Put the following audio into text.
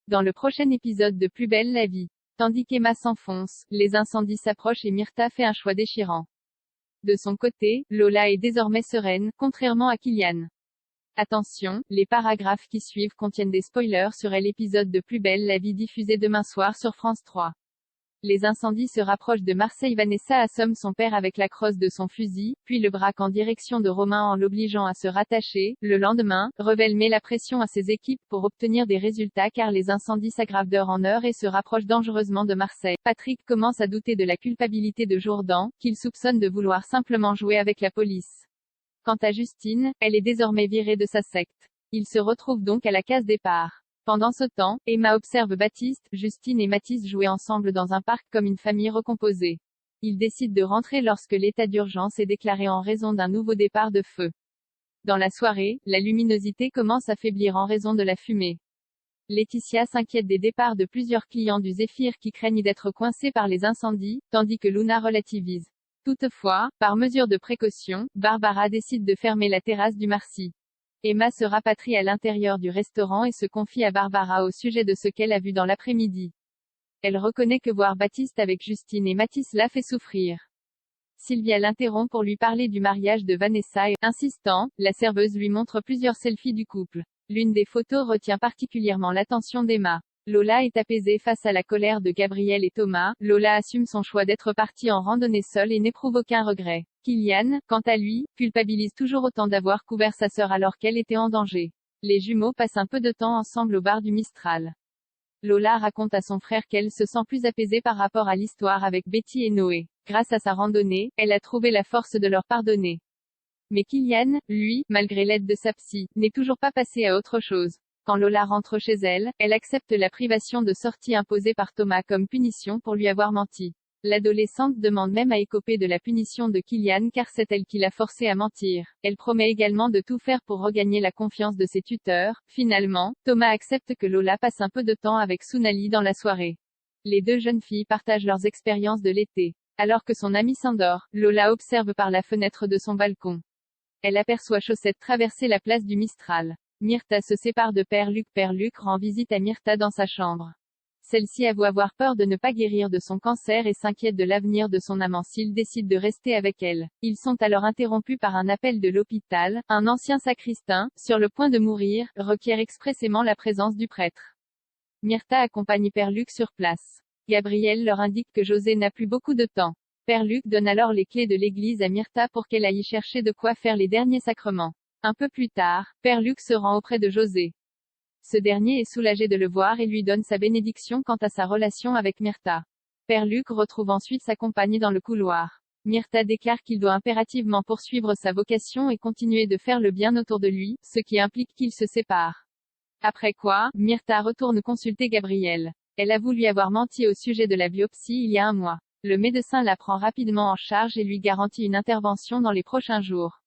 Dans le prochain épisode de Plus belle la vie. Tandis qu'Emma s'enfonce, les incendies s'approchent et Myrtha fait un choix déchirant. De son côté, Lola est désormais sereine, contrairement à Kylian. Attention, les paragraphes qui suivent contiennent des spoilers sur l'épisode de Plus belle la vie diffusé demain soir sur France 3. Les incendies se rapprochent de Marseille. Vanessa assomme son père avec la crosse de son fusil, puis le braque en direction de Romain en l'obligeant à se rattacher. Le lendemain, Revel met la pression à ses équipes pour obtenir des résultats car les incendies s'aggravent d'heure en heure et se rapprochent dangereusement de Marseille. Patrick commence à douter de la culpabilité de Jourdan, qu'il soupçonne de vouloir simplement jouer avec la police. Quant à Justine, elle est désormais virée de sa secte. Il se retrouve donc à la case départ. Pendant ce temps, Emma observe Baptiste, Justine et Mathis jouer ensemble dans un parc comme une famille recomposée. Ils décident de rentrer lorsque l'état d'urgence est déclaré en raison d'un nouveau départ de feu. Dans la soirée, la luminosité commence à faiblir en raison de la fumée. Laetitia s'inquiète des départs de plusieurs clients du Zéphyr qui craignent d'être coincés par les incendies, tandis que Luna relativise. Toutefois, par mesure de précaution, Barbara décide de fermer la terrasse du Marcy. Emma se rapatrie à l'intérieur du restaurant et se confie à Barbara au sujet de ce qu'elle a vu dans l'après-midi. Elle reconnaît que voir Baptiste avec Justine et Mathis la fait souffrir. Sylvia l'interrompt pour lui parler du mariage de Vanessa et, insistant, la serveuse lui montre plusieurs selfies du couple. L'une des photos retient particulièrement l'attention d'Emma. Lola est apaisée face à la colère de Gabriel et Thomas. Lola assume son choix d'être partie en randonnée seule et n'éprouve aucun regret. Kylian, quant à lui, culpabilise toujours autant d'avoir couvert sa sœur alors qu'elle était en danger. Les jumeaux passent un peu de temps ensemble au bar du Mistral. Lola raconte à son frère qu'elle se sent plus apaisée par rapport à l'histoire avec Betty et Noé. Grâce à sa randonnée, elle a trouvé la force de leur pardonner. Mais Kylian, lui, malgré l'aide de sa psy, n'est toujours pas passé à autre chose. Quand Lola rentre chez elle, elle accepte la privation de sortie imposée par Thomas comme punition pour lui avoir menti. L'adolescente demande même à écoper de la punition de Kylian car c'est elle qui l'a forcé à mentir. Elle promet également de tout faire pour regagner la confiance de ses tuteurs. Finalement, Thomas accepte que Lola passe un peu de temps avec Sounali dans la soirée. Les deux jeunes filles partagent leurs expériences de l'été. Alors que son amie s'endort, Lola observe par la fenêtre de son balcon. Elle aperçoit Chaussette traverser la place du Mistral. Myrtha se sépare de Père Luc. Père Luc rend visite à Myrtha dans sa chambre. Celle-ci avoue avoir peur de ne pas guérir de son cancer et s'inquiète de l'avenir de son amant s'il décide de rester avec elle. Ils sont alors interrompus par un appel de l'hôpital. Un ancien sacristain, sur le point de mourir, requiert expressément la présence du prêtre. Myrtha accompagne Père Luc sur place. Gabriel leur indique que José n'a plus beaucoup de temps. Père Luc donne alors les clés de l'église à Myrtha pour qu'elle aille chercher de quoi faire les derniers sacrements. Un peu plus tard, Père Luc se rend auprès de José. Ce dernier est soulagé de le voir et lui donne sa bénédiction quant à sa relation avec Myrtha. Père Luc retrouve ensuite sa compagne dans le couloir. Myrtha déclare qu'il doit impérativement poursuivre sa vocation et continuer de faire le bien autour de lui, ce qui implique qu'ils se séparent. Après quoi, Myrtha retourne consulter Gabriel. Elle avoue lui avoir menti au sujet de la biopsie il y a un mois. Le médecin la prend rapidement en charge et lui garantit une intervention dans les prochains jours.